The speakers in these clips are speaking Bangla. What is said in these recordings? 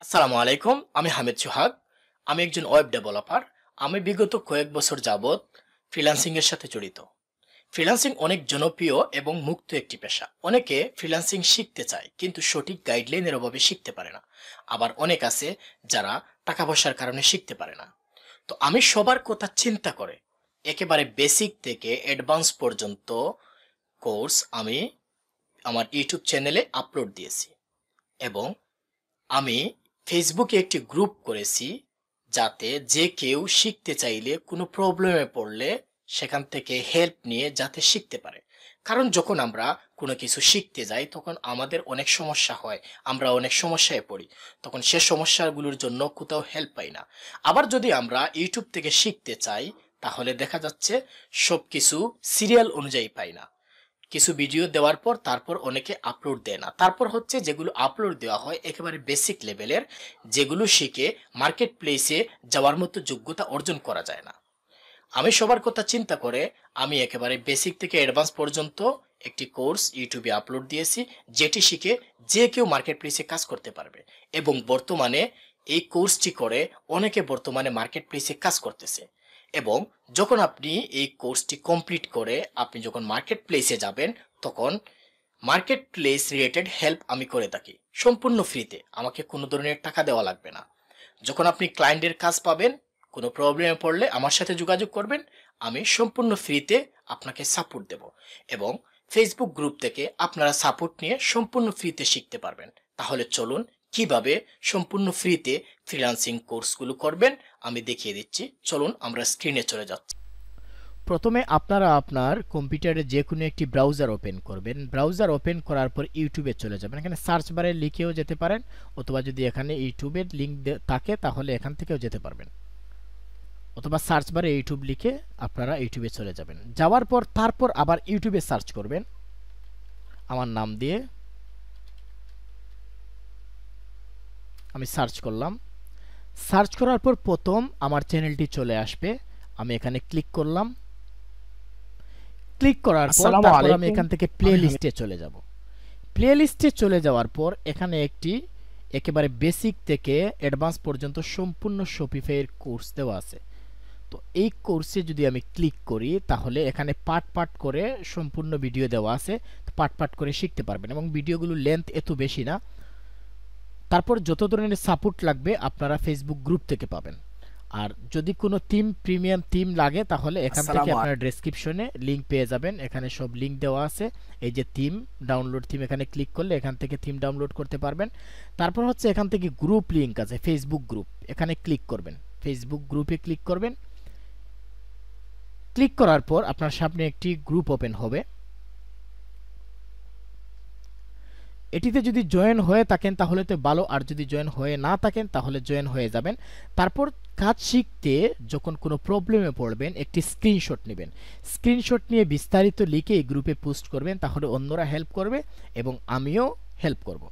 আসসালামু আলাইকুম। আমি হামিদ সোহাগ। আমি একজন ওয়েব ডেভেলপার। আমি বিগত কয়েক বছর যাবৎ ফ্রিল্যান্সিং এর সাথে জড়িত। ফ্রিল্যান্সিং অনেক জনপ্রিয় এবং মুক্ত একটি পেশা। অনেকে ফ্রিল্যান্সিং শিখতে চায় কিন্তু সঠিক গাইডলাইনের অভাবে শিখতে পারে না। আবার অনেক আছে যারা টাকা পয়সার কারণে শিখতে পারে না। তো আমি সবার কথা চিন্তা করে একেবারে বেসিক থেকে অ্যাডভান্স পর্যন্ত কোর্স আমি আমার ইউটিউব চ্যানেলে আপলোড দিয়েছি এবং আমি ফেসবুকে একটি গ্রুপ করেছি যাতে যে কেউ শিখতে চাইলে কোনো প্রবলেমে পড়লে সেখান থেকে হেল্প নিয়ে যাতে শিখতে পারে। কারণ যখন আমরা কোনো কিছু শিখতে যাই তখন আমাদের অনেক সমস্যা হয়, আমরা অনেক সমস্যায় পড়ি, তখন সে সমস্যাগুলোর জন্য কোথাও হেল্প পাই না। আবার যদি আমরা ইউটিউব থেকে শিখতে চাই তাহলে দেখা যাচ্ছে সব কিছু সিরিয়াল অনুযায়ী পাই না। কিছু ভিডিও দেওয়ার পর তারপর অনেকে আপলোড দেয় না। তারপর হচ্ছে যেগুলো আপলোড দেওয়া হয় একেবারে বেসিক লেভেলের, যেগুলো শিখে মার্কেট প্লেসে যাওয়ার মতো যোগ্যতা অর্জন করা যায় না। আমি সবার কথা চিন্তা করে আমি একেবারে বেসিক থেকে অ্যাডভান্স পর্যন্ত একটি কোর্স ইউটিউবে আপলোড দিয়েছি, যেটি শিখে যে কেউ মার্কেট প্লেসে কাজ করতে পারবে। এবং বর্তমানে এই কোর্সটি করে অনেকে বর্তমানে মার্কেট প্লেসে কাজ করতেছে। এবং যখন আপনি এই কোর্সটি কমপ্লিট করে আপনি যখন মার্কেট প্লেসে যাবেন তখন মার্কেট প্লেস রিলেটেড হেল্প আমি করে থাকি সম্পূর্ণ ফ্রিতে। আমাকে কোনো ধরনের টাকা দেওয়া লাগবে না। যখন আপনি ক্লায়েন্টের কাজ পাবেন, কোনো প্রবলেমে পড়লে আমার সাথে যোগাযোগ করবেন, আমি সম্পূর্ণ ফ্রিতে আপনাকে সাপোর্ট দেব। এবং ফেসবুক গ্রুপ থেকে আপনারা সাপোর্ট নিয়ে সম্পূর্ণ ফ্রিতে শিখতে পারবেন। তাহলে চলুন কিভাবে সম্পূর্ণ ফ্রিতে ফ্রিল্যান্সিং কোর্সগুলো করবেন আমি দেখিয়ে দিচ্ছি। চলুন আমরা স্ক্রিনে চলে যাচ্ছি। প্রথমে আপনারা আপনার কম্পিউটারে যে কোনো একটি ব্রাউজার ওপেন করবেন। ব্রাউজার ওপেন করার পর ইউটিউবে চলে যাবেন। এখানে সার্চ বারে লিখেও যেতে পারেন, অথবা যদি এখানে ইউটিউবের লিঙ্ক থাকে তাহলে এখান থেকেও যেতে পারবেন, অথবা সার্চ বারে ইউটিউব লিখে আপনারা ইউটিউবে চলে যাবেন। যাওয়ার পর তারপর আবার ইউটিউবে সার্চ করবেন আমার নাম দিয়ে। আমি সার্চ করলাম। সার্চ করার পর প্রথম আমার চ্যানেলটি চলে আসবে। আমি এখানে ক্লিক করলাম। ক্লিক করার পর তারপর আমি এখান থেকে প্লে লিস্টে চলে যাব। প্লে লিস্টে চলে যাওয়ার পর এখানে একটি একেবারে বেসিক থেকে অ্যাডভান্স পর্যন্ত সম্পূর্ণ শপিফাইয়ের কোর্স দেওয়া আছে। তো এই কোর্সে যদি আমি ক্লিক করি তাহলে এখানে পার্ট পার্ট করে সম্পূর্ণ ভিডিও দেওয়া আছে, পার্ট পার্ট করে শিখতে পারবেন এবং ভিডিওগুলোর লেন্থ এত বেশি না। তারপর যত ধরনের সাপোর্ট লাগবে আপনারা ফেসবুক গ্রুপ থেকে পাবেন। আর যদি কোনো থিম প্রিমিয়াম থিম লাগে তাহলে এখান থেকে আপনারা ডেসক্রিপশনে লিংক পেয়ে যাবেন। এখানে সব লিংক দেওয়া আছে। এই যে থিম ডাউনলোড থিম, এখানে ক্লিক করলে এখান থেকে থিম ডাউনলোড করতে পারবেন। তারপর হচ্ছে এখান থেকে গ্রুপ লিংক আছে, ফেসবুক গ্রুপ, এখানে ক্লিক করবেন। ফেসবুক গ্রুপে ক্লিক করবেন। ক্লিক করার পর আপনার সামনে একটি গ্রুপ ওপেন হবে। এটিতে যদি জয়েন হয়ে থাকেন তাহলে তো ভালো, আর যদি জয়েন হয়ে না থাকেন তাহলে জয়েন হয়ে যাবেন। তারপর কাজ শিখতে যখন কোনো প্রবলেমে পড়বেন একটি স্ক্রিনশট নেবেন। স্ক্রিনশট নিয়ে বিস্তারিত লিখে এই গ্রুপে পোস্ট করবেন, তাহলে অন্যরা হেল্প করবে এবং আমিও হেল্প করব।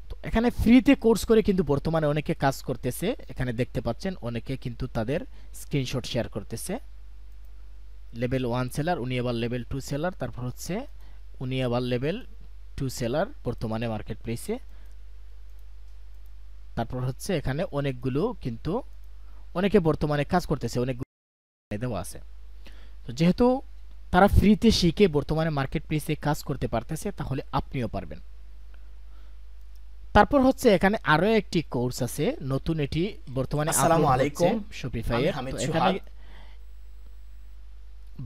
তো এখানে ফ্রিতে কোর্স করে কিন্তু বর্তমানে অনেকে কাজ করতেছে। এখানে দেখতে পাচ্ছেন অনেকে কিন্তু তাদের স্ক্রিনশট শেয়ার করতেছে। লেভেল 1 সেলার, উনি আবার লেভেল 2 সেলার, তারপর হচ্ছে উনি আবার লেভেল 2 সেলার বর্তমানে মার্কেট প্লেসে। তারপর হচ্ছে এখানে অনেকগুলো কিন্তু অনেকে বর্তমানে কাজ করতেছে, অনেকগুলো দেওয়া আছে। তো যেহেতু তারা ফ্রিতে শিখে বর্তমানে মার্কেট প্লেসে কাজ করতে পারতেছে তাহলে আপনিও পারবেন। তারপর হচ্ছে এখানে আরো একটি কোর্স আছে নতুন, এটি বর্তমানে আসসালামু আলাইকুম, শপিফাইয়ের। তো এখানে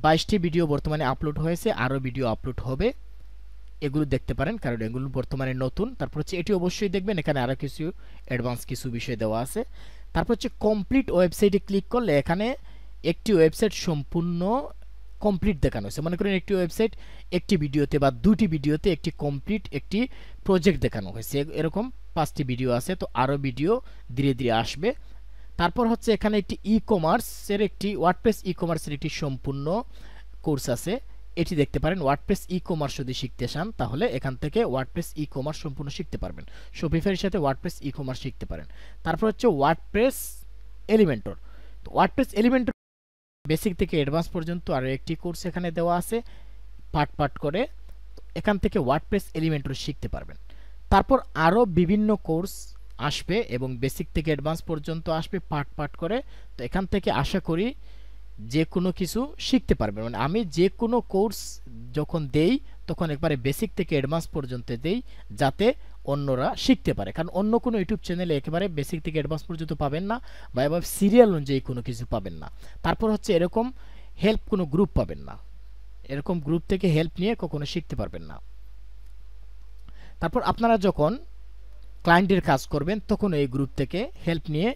22টি ভিডিও বর্তমানে আপলোড হয়েছে, আরো ভিডিও আপলোড হবে, এগুলো দেখতে পারেন কারণ এগুলো বর্তমানে নতুন। তারপর হচ্ছে এটি অবশ্যই দেখবেন, এখানে আরো কিছু অ্যাডভান্স কিছু বিষয় দেওয়া আছে। তারপর হচ্ছে কমপ্লিট ওয়েবসাইটে ক্লিক করলে এখানে একটি ওয়েবসাইট সম্পূর্ণ কমপ্লিট দেখানো হয়েছে। মনে করেন একটি ওয়েবসাইট একটি ভিডিওতে বা দুটি ভিডিওতে একটি কমপ্লিট একটি প্রজেক্ট দেখানো হয়েছে, এরকম 5টি ভিডিও আছে। তো আরো ভিডিও ধীরে ধীরে আসবে। তারপর হচ্ছে এখানে একটি ই কমার্সের একটি ওয়ার্ডপ্রেস ই কমার্সের একটি সম্পূর্ণ কোর্স আছে, এটি দেখতে পারেন। ওয়ার্ডপ্রেস ই কমার্স যদি শিখতে চান তাহলে এখান থেকে ওয়ার্ডপ্রেস ই কমার্স সম্পূর্ণ শিখতে পারবেন। শপিফাইয়ের সাথে ওয়ার্ডপ্রেস ই কমার্স শিখতে পারেন। তারপর হচ্ছে ওয়ার্ডপ্রেস এলিমেন্টর। তো ওয়ার্ডপ্রেস এলিমেন্টর বেসিক থেকে অ্যাডভান্স পর্যন্ত আরও একটি কোর্স এখানে দেওয়া আছে পার্ট পার্ট করে। এখান থেকে ওয়ার্ডপ্রেস এলিমেন্টর শিখতে পারবেন। তারপর আরও বিভিন্ন কোর্স আসবে এবং বেসিক থেকে অ্যাডভান্স পর্যন্ত আসবে পার্ট পার্ট করে। তো এখান থেকে আশা করি যে কোনো কিছু শিখতে পারবেন। মানে আমি যে কোনো কোর্স যখন দেই তখন একবারে বেসিক থেকে অ্যাডভান্স পর্যন্ত দেই, যাতে অন্যরা শিখতে পারে। কারণ অন্য কোনো ইউটিউব চ্যানেলে একেবারে বেসিক থেকে অ্যাডভান্স পর্যন্ত পাবেন না, বা এবার সিরিয়াল অনুযায়ী কোনো কিছু পাবেন না। তারপর হচ্ছে এরকম হেল্প কোনো গ্রুপ পাবেন না, এরকম গ্রুপ থেকে হেল্প নিয়ে কখনো শিখতে পারবেন না। তারপর আপনারা যখন ক্লায়েন্টের কাজ করবেন তখন এই গ্রুপ থেকে হেল্প নিয়ে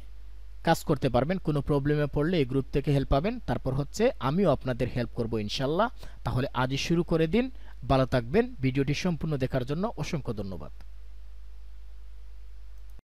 কাজ করতে পারবেন। কোনো প্রবলেমে পড়লে এই গ্রুপ থেকে হেল্প পাবেন। তারপর হচ্ছে আমিও আপনাদের হেল্প করব ইনশাল্লাহ। তাহলে আজই শুরু করে দিন। ভালো থাকবেন। ভিডিওটি সম্পূর্ণ দেখার জন্য অসংখ্য ধন্যবাদ।